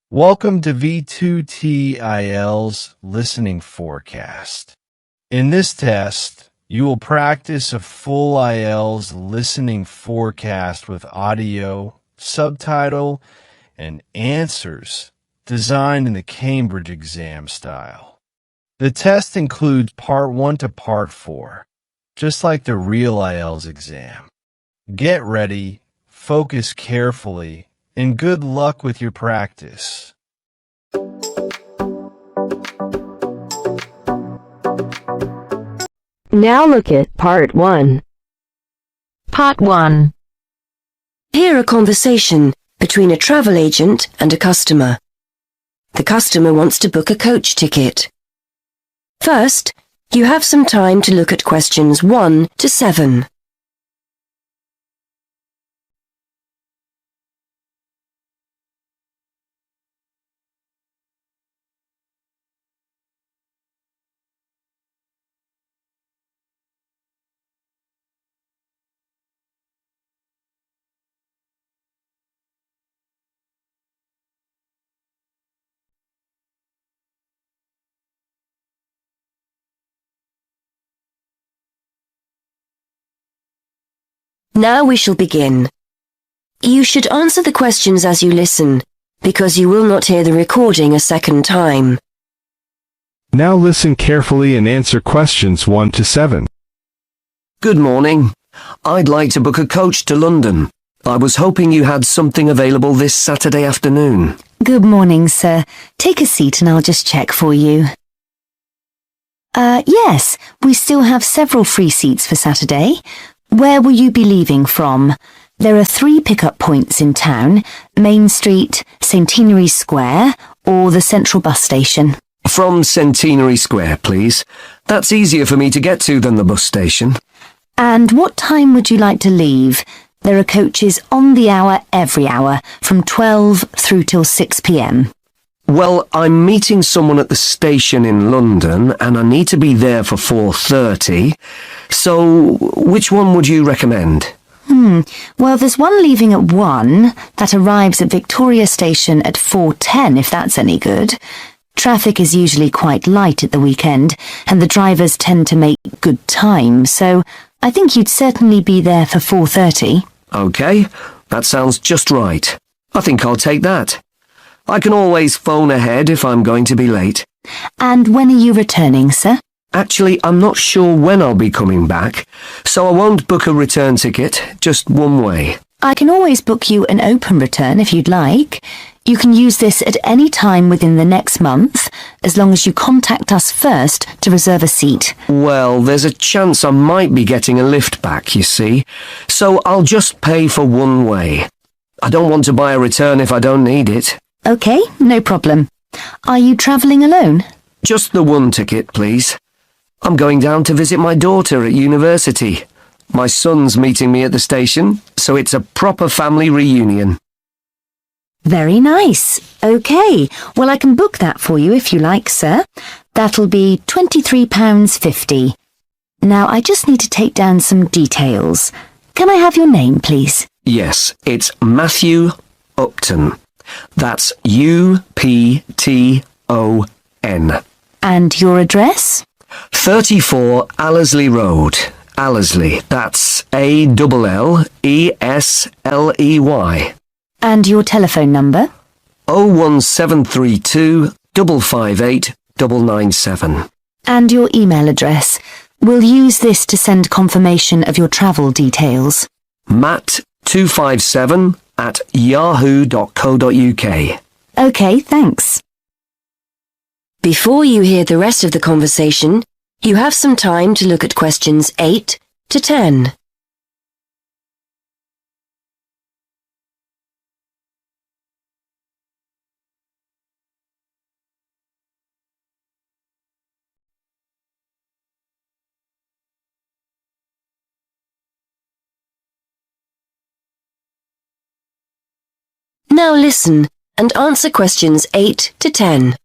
Welcome to V2T IELTS Listening Forecast. In this test, you will practice a full IELTS listening forecast with audio, subtitle, and answers designed in the Cambridge exam style. The test includes Part 1 to Part 4, just like the real IELTS exam. Get ready, focus carefully, and good luck with your practice. Now look at Part 1. Part 1. Hear a conversation between a travel agent and a customer. The customer wants to book a coach ticket. First, you have some time to look at questions 1 to 7. Now we shall begin. You should answer the questions as you listen, because you will not hear the recording a second time. Now listen carefully and answer questions 1 to 7. Good morning. I'd like to book a coach to London. I was hoping you had something available this Saturday afternoon. Good morning, sir. Take a seat and I'll just check for you. Yes, we still have several free seats for Saturday. Where will you be leaving from? There are 3 pickup points in town: Main Street, Centenary Square, or the Central Bus Station. From Centenary Square, please. That's easier for me to get to than the bus station. And what time would you like to leave? There are coaches on the hour every hour, from 12 through till 6 p.m. Well, I'm meeting someone at the station in London, and I need to be there for 4:30. So, which one would you recommend? Well, there's one leaving at 1 that arrives at Victoria Station at 4:10, if that's any good. Traffic is usually quite light at the weekend, and the drivers tend to make good time, so I think you'd certainly be there for 4:30. Okay, that sounds just right. I think I'll take that. I can always phone ahead if I'm going to be late. And when are you returning, sir? Actually, I'm not sure when I'll be coming back, so I won't book a return ticket, just one way. I can always book you an open return if you'd like. You can use this at any time within the next month, as long as you contact us first to reserve a seat. Well, there's a chance I might be getting a lift back, you see, so I'll just pay for one way. I don't want to buy a return if I don't need it. Okay, no problem. Are you travelling alone? Just the one ticket, please. I'm going down to visit my daughter at university. My son's meeting me at the station, so it's a proper family reunion. Very nice. Okay, well I can book that for you if you like, sir. That'll be £23.50. Now I just need to take down some details. Can I have your name, please? Yes, it's Matthew Upton. That's U-P-T-O-N. And your address? 34 Allesley Road. Allesley, that's A-L-L-E-S-L-E-Y. And your telephone number? 01732 558 997. And your email address. We'll use this to send confirmation of your travel details. matt257@yahoo.co.uk. Okay, thanks. Before you hear the rest of the conversation, you have some time to look at questions 8 to 10. Now listen and answer questions 8 to 10.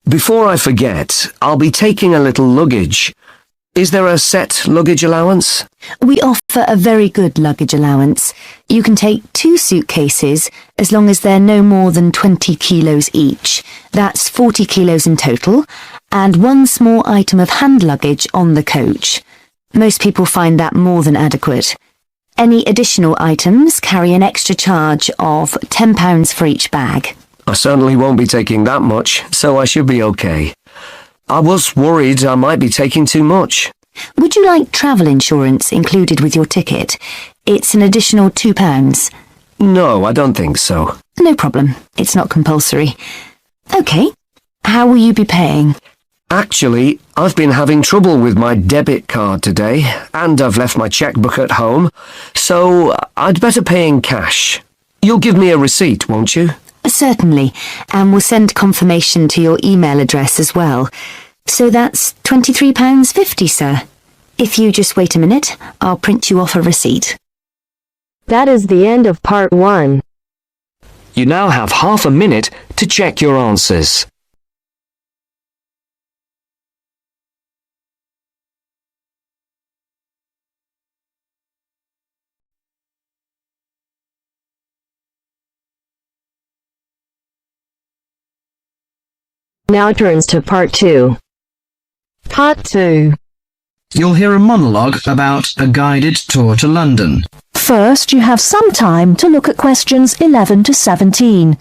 Before I forget, I'll be taking a little luggage. Is there a set luggage allowance? We offer a very good luggage allowance. You can take 2 suitcases as long as they're no more than 20 kilos each. That's 40 kilos in total, and 1 small item of hand luggage on the coach. Most people find that more than adequate. Any additional items carry an extra charge of £10 for each bag. I certainly won't be taking that much, so I should be okay. I was worried I might be taking too much. Would you like travel insurance included with your ticket? It's an additional £2. No, I don't think so. No problem. It's not compulsory. OK. How will you be paying? Actually, I've been having trouble with my debit card today, and I've left my checkbook at home, so I'd better pay in cash. You'll give me a receipt, won't you? Certainly, and we'll send confirmation to your email address as well. So that's £23.50, sir. If you just wait a minute, I'll print you off a receipt. That is the end of part 1. You now have half a minute to check your answers. Now turns to part 2. Part 2. You'll hear a monologue about a guided tour to London. First, you have some time to look at questions 11 to 17.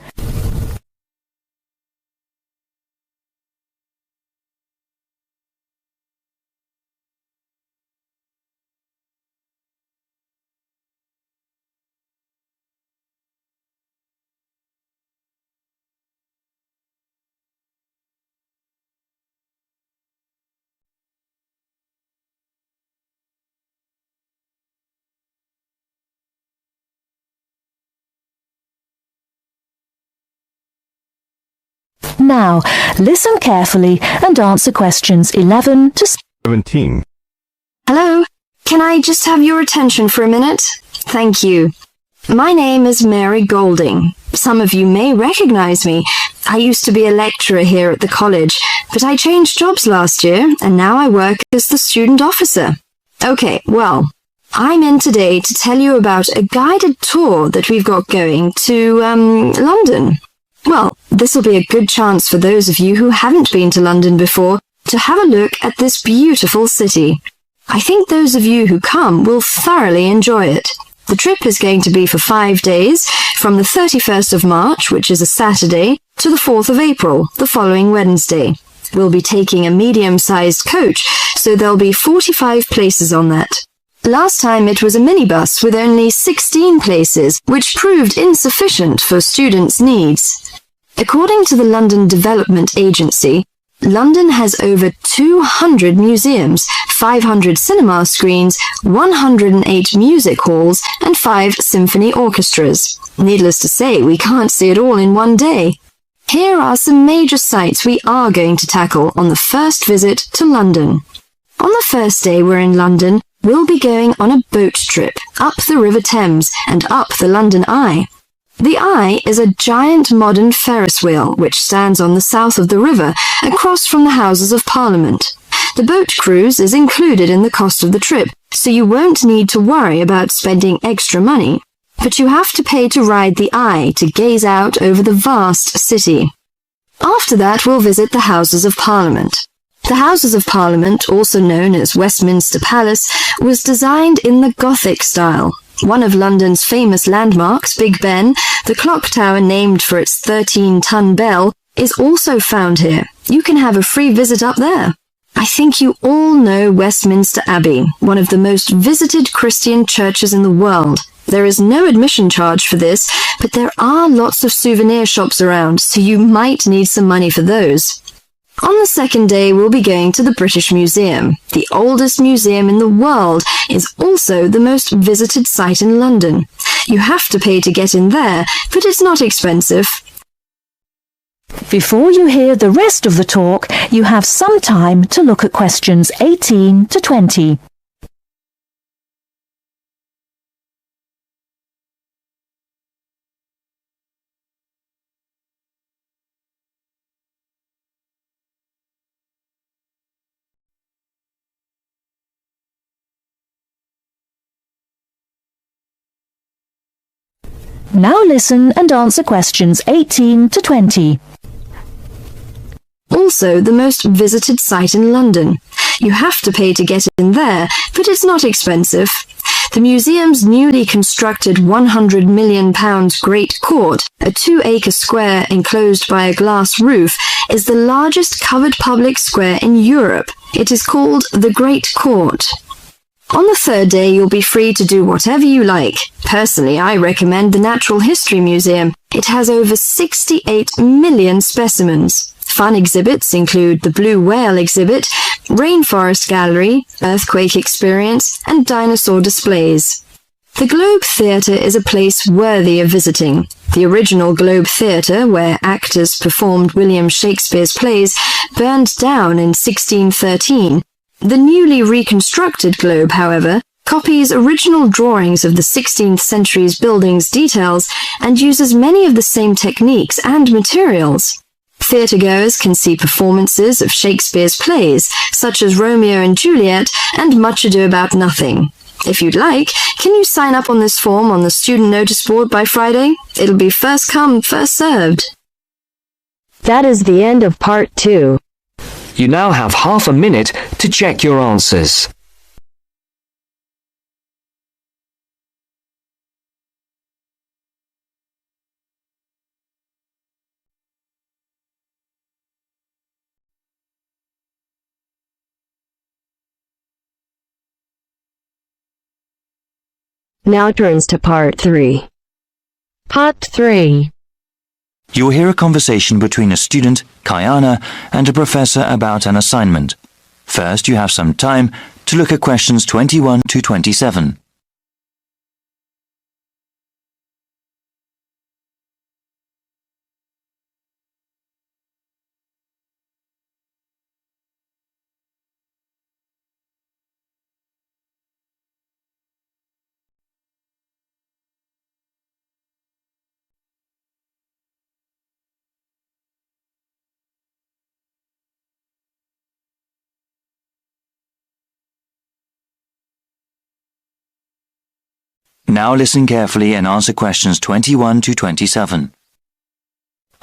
Now, listen carefully and answer questions 11 to 17. Hello, can I just have your attention for a minute? Thank you. My name is Mary Golding. Some of you may recognize me. I used to be a lecturer here at the college, but I changed jobs last year and now I work as the student officer. Okay, well, I'm in today to tell you about a guided tour that we've got going to, London. Well, this will be a good chance for those of you who haven't been to London before to have a look at this beautiful city. I think those of you who come will thoroughly enjoy it. The trip is going to be for 5 days, from the 31st of March, which is a Saturday, to the 4th of April, the following Wednesday. We'll be taking a medium-sized coach, so there'll be 45 places on that. Last time it was a minibus with only 16 places, which proved insufficient for students' needs. According to the London Development Agency, London has over 200 museums, 500 cinema screens, 108 music halls, and 5 symphony orchestras. Needless to say, we can't see it all in one day. Here are some major sites we are going to tackle on the first visit to London. On the first day we're in London, we'll be going on a boat trip up the River Thames and up the London Eye. The Eye is a giant modern Ferris wheel which stands on the south of the river, across from the Houses of Parliament. The boat cruise is included in the cost of the trip, so you won't need to worry about spending extra money. But you have to pay to ride the Eye to gaze out over the vast city. After that, we'll visit the Houses of Parliament. The Houses of Parliament, also known as Westminster Palace, was designed in the Gothic style. One of London's famous landmarks, Big Ben, the clock tower named for its 13-ton bell, is also found here. You can have a free visit up there. I think you all know Westminster Abbey, one of the most visited Christian churches in the world. There is no admission charge for this, but there are lots of souvenir shops around, so you might need some money for those. On the second day, we'll be going to the British Museum. The oldest museum in the world is also the most visited site in London. You have to pay to get in there, but it's not expensive. Before you hear the rest of the talk, you have some time to look at questions 18 to 20. Now listen and answer questions 18 to 20. Also, the most visited site in London. You have to pay to get in there, but it's not expensive. The museum's newly constructed £100 million Great Court, a 2-acre square enclosed by a glass roof, is the largest covered public square in Europe. It is called the Great Court. On the third day, you'll be free to do whatever you like. Personally, I recommend the Natural History Museum. It has over 68 million specimens. Fun exhibits include the Blue Whale exhibit, Rainforest Gallery, Earthquake Experience, and dinosaur displays. The Globe Theatre is a place worthy of visiting. The original Globe Theatre, where actors performed William Shakespeare's plays, burned down in 1613. The newly reconstructed Globe, however, copies original drawings of the 16th century's building's details and uses many of the same techniques and materials. Theatregoers can see performances of Shakespeare's plays, such as Romeo and Juliet and Much Ado About Nothing. If you'd like, can you sign up on this form on the student notice board by Friday? It'll be first come, first served. That is the end of part 2. You now have half a minute to check your answers. Now turns to part 3. Part 3. You will hear a conversation between a student, Kayana, and a professor about an assignment. First, you have some time to look at questions 21 to 27. Now listen carefully and answer questions 21 to 27.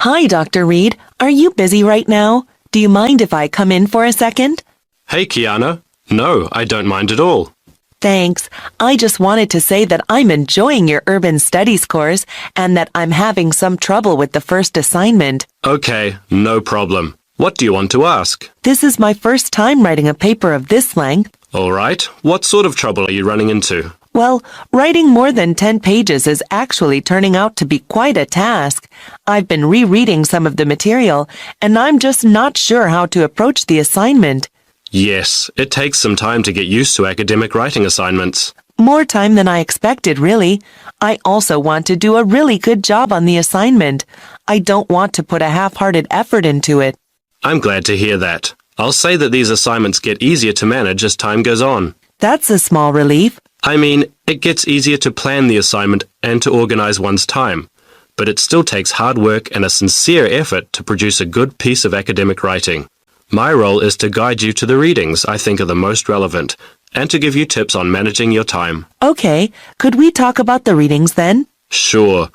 Hi, Dr. Reed. Are you busy right now? Do you mind if I come in for a second? Hey, Kiana. No, I don't mind at all. Thanks. I just wanted to say that I'm enjoying your urban studies course and that I'm having some trouble with the first assignment. Okay, no problem. What do you want to ask? This is my first time writing a paper of this length. All right. What sort of trouble are you running into? Well, writing more than 10 pages is actually turning out to be quite a task. I've been rereading some of the material, and I'm just not sure how to approach the assignment. Yes, it takes some time to get used to academic writing assignments. More time than I expected, really. I also want to do a really good job on the assignment. I don't want to put a half-hearted effort into it. I'm glad to hear that. I'll say that these assignments get easier to manage as time goes on. That's a small relief. I mean, it gets easier to plan the assignment and to organize one's time, but it still takes hard work and a sincere effort to produce a good piece of academic writing. My role is to guide you to the readings I think are the most relevant, and to give you tips on managing your time. Okay, could we talk about the readings then? Sure,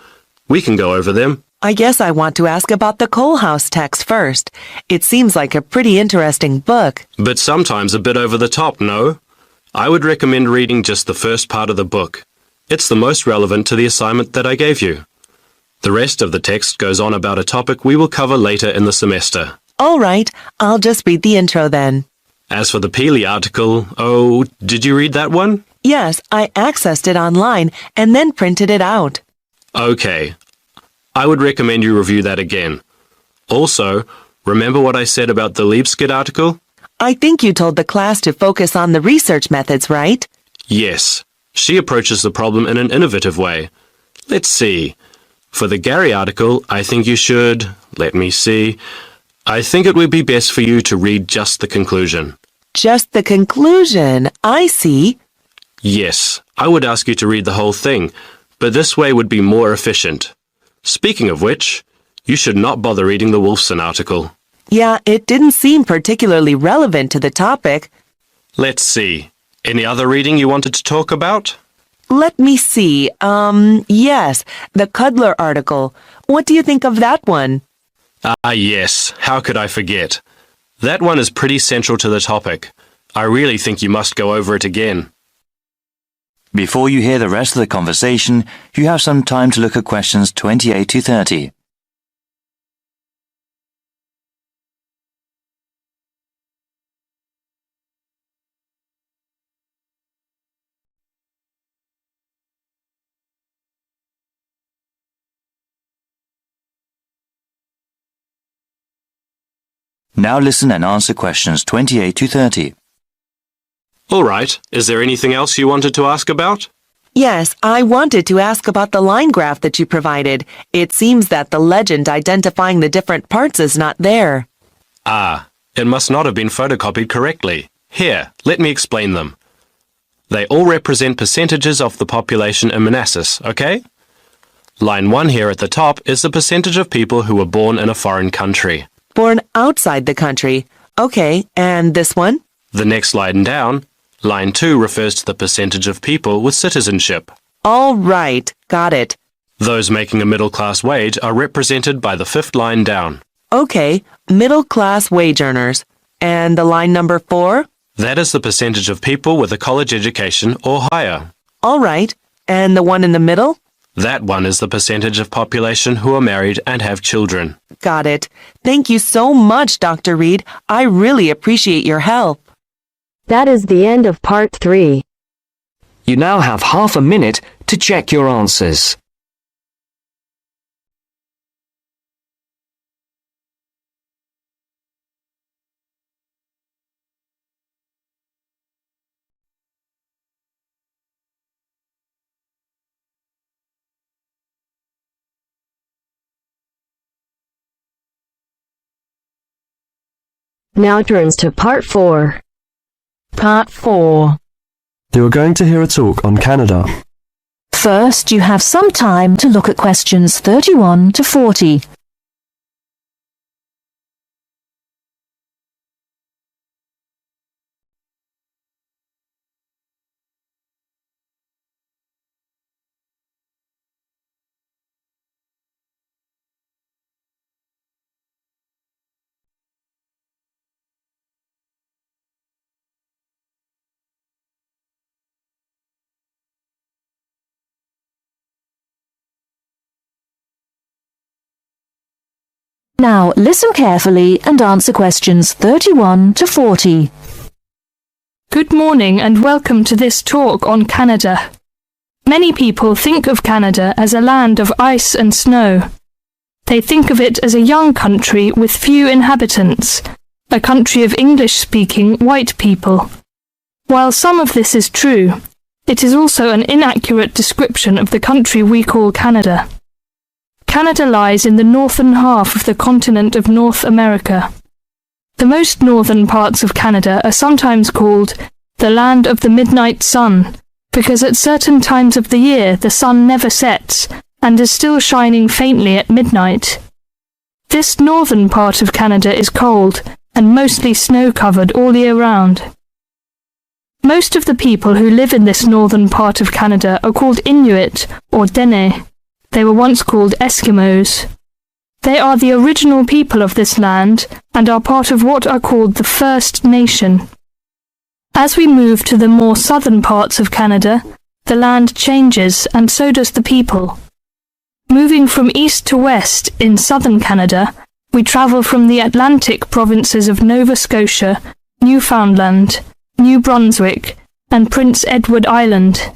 we can go over them. I guess I want to ask about the Coal House text first. It seems like a pretty interesting book. But sometimes a bit over the top, no? I would recommend reading just the first part of the book. It's the most relevant to the assignment that I gave you. The rest of the text goes on about a topic we will cover later in the semester. All right, I'll just read the intro then. As for the Peely article, oh, did you read that one? Yes, I accessed it online and then printed it out. Okay. I would recommend you review that again. Also, remember what I said about the Liebskid article? I think you told the class to focus on the research methods, right? Yes. She approaches the problem in an innovative way. Let's see. For the Gary article, I think you should... Let me see. I think it would be best for you to read just the conclusion. Just the conclusion. I see. Yes, I would ask you to read the whole thing, but this way would be more efficient. Speaking of which, you should not bother reading the Wolfson article. Yeah, it didn't seem particularly relevant to the topic. Let's see. Any other reading you wanted to talk about? Let me see. Yes, the Cudler article. What do you think of that one? Ah, yes. How could I forget? That one is pretty central to the topic. I really think you must go over it again. Before you hear the rest of the conversation, you have some time to look at questions 28 to 30. Now listen and answer questions 28 to 30. All right. Is there anything else you wanted to ask about? Yes, I wanted to ask about the line graph that you provided. It seems that the legend identifying the different parts is not there. Ah, it must not have been photocopied correctly. Here, let me explain them. They all represent percentages of the population in Manassas, okay? Line 1 here at the top is the percentage of people who were born in a foreign country. Born outside the country. Okay, and this one? The next line down, line 2 refers to the percentage of people with citizenship. All right, got it. Those making a middle-class wage are represented by the 5th line down. Okay, middle-class wage earners. And the line number 4? That is the percentage of people with a college education or higher. All right, and the one in the middle? That one is the percentage of population who are married and have children. Got it. Thank you so much, Dr. Reed. I really appreciate your help. That is the end of part 3. You now have half a minute to check your answers. Now turns to part 4. Part 4. You are going to hear a talk on Canada. First, you have some time to look at questions 31 to 40. Now, listen carefully and answer questions 31 to 40. Good morning and welcome to this talk on Canada. Many people think of Canada as a land of ice and snow. They think of it as a young country with few inhabitants, a country of English-speaking white people. While some of this is true, it is also an inaccurate description of the country we call Canada. Canada lies in the northern half of the continent of North America. The most northern parts of Canada are sometimes called the land of the midnight sun, because at certain times of the year the sun never sets and is still shining faintly at midnight. This northern part of Canada is cold and mostly snow-covered all year round. Most of the people who live in this northern part of Canada are called Inuit or Dene. They were once called Eskimos. They are the original people of this land and are part of what are called the First Nation. As we move to the more southern parts of Canada, the land changes and so does the people. Moving from east to west in southern Canada, we travel from the Atlantic provinces of Nova Scotia, Newfoundland, New Brunswick, and Prince Edward Island.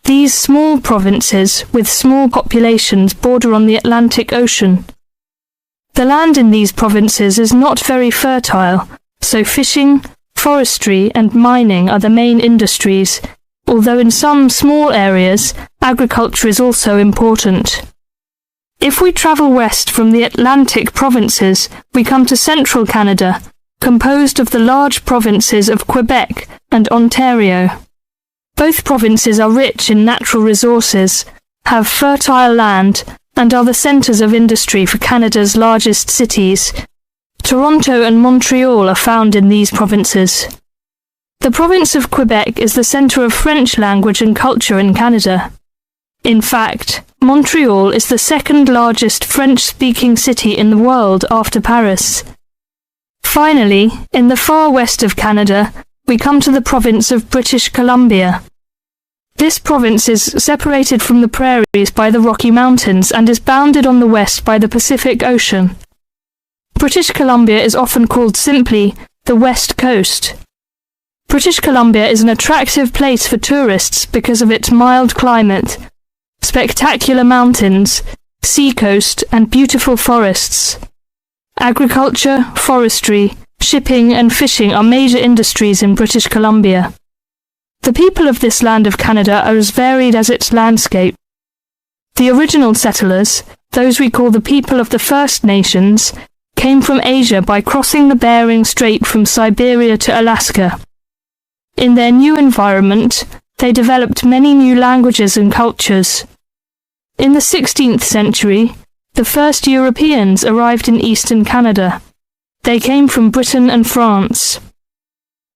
These small provinces, with small populations, border on the Atlantic Ocean. The land in these provinces is not very fertile, so fishing, forestry, and mining are the main industries, although in some small areas, agriculture is also important. If we travel west from the Atlantic provinces, we come to central Canada, composed of the large provinces of Quebec and Ontario. Both provinces are rich in natural resources, have fertile land, and are the centres of industry for Canada's largest cities. Toronto and Montreal are found in these provinces. The province of Quebec is the centre of French language and culture in Canada. In fact, Montreal is the second largest French-speaking city in the world after Paris. Finally, in the far west of Canada, we come to the province of British Columbia. This province is separated from the prairies by the Rocky Mountains and is bounded on the west by the Pacific Ocean. British Columbia is often called simply the West Coast. British Columbia is an attractive place for tourists because of its mild climate, spectacular mountains, seacoast, and beautiful forests. Agriculture, forestry, shipping, and fishing are major industries in British Columbia. The people of this land of Canada are as varied as its landscape. The original settlers, those we call the people of the First Nations, came from Asia by crossing the Bering Strait from Siberia to Alaska. In their new environment, they developed many new languages and cultures. In the 16th century, the first Europeans arrived in eastern Canada. They came from Britain and France.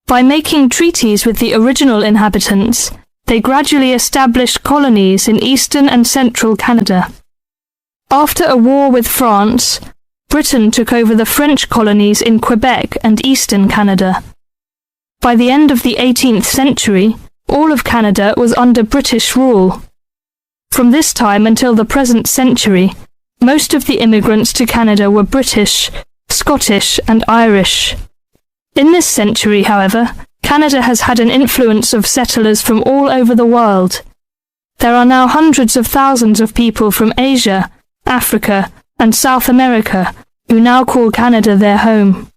By making treaties with the original inhabitants, they gradually established colonies in eastern and central Canada. After a war with France, Britain took over the French colonies in Quebec and eastern Canada. By the end of the 18th century, all of Canada was under British rule. From this time until the present century, most of the immigrants to Canada were British, Scottish, and Irish. In this century, however, Canada has had an influence of settlers from all over the world. There are now hundreds of thousands of people from Asia, Africa, and South America who now call Canada their home.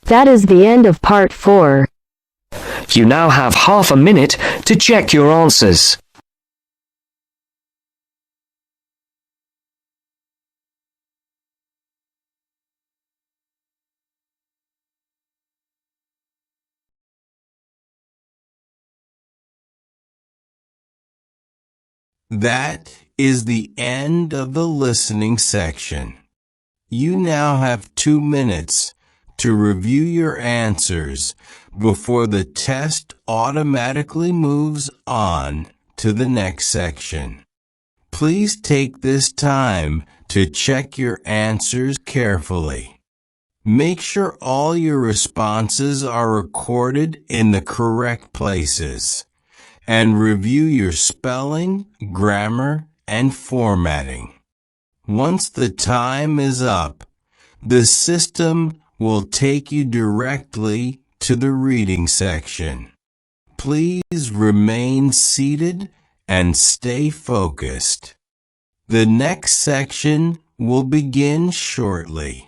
That is the end of part 4. You now have half a minute to check your answers. That is the end of the listening section. You now have 2 minutes to review your answers before the test automatically moves on to the next section. Please take this time to check your answers carefully. Make sure all your responses are recorded in the correct places, and review your spelling, grammar, and formatting. Once the time is up, the system will take you directly to the reading section. Please remain seated and stay focused. The next section will begin shortly.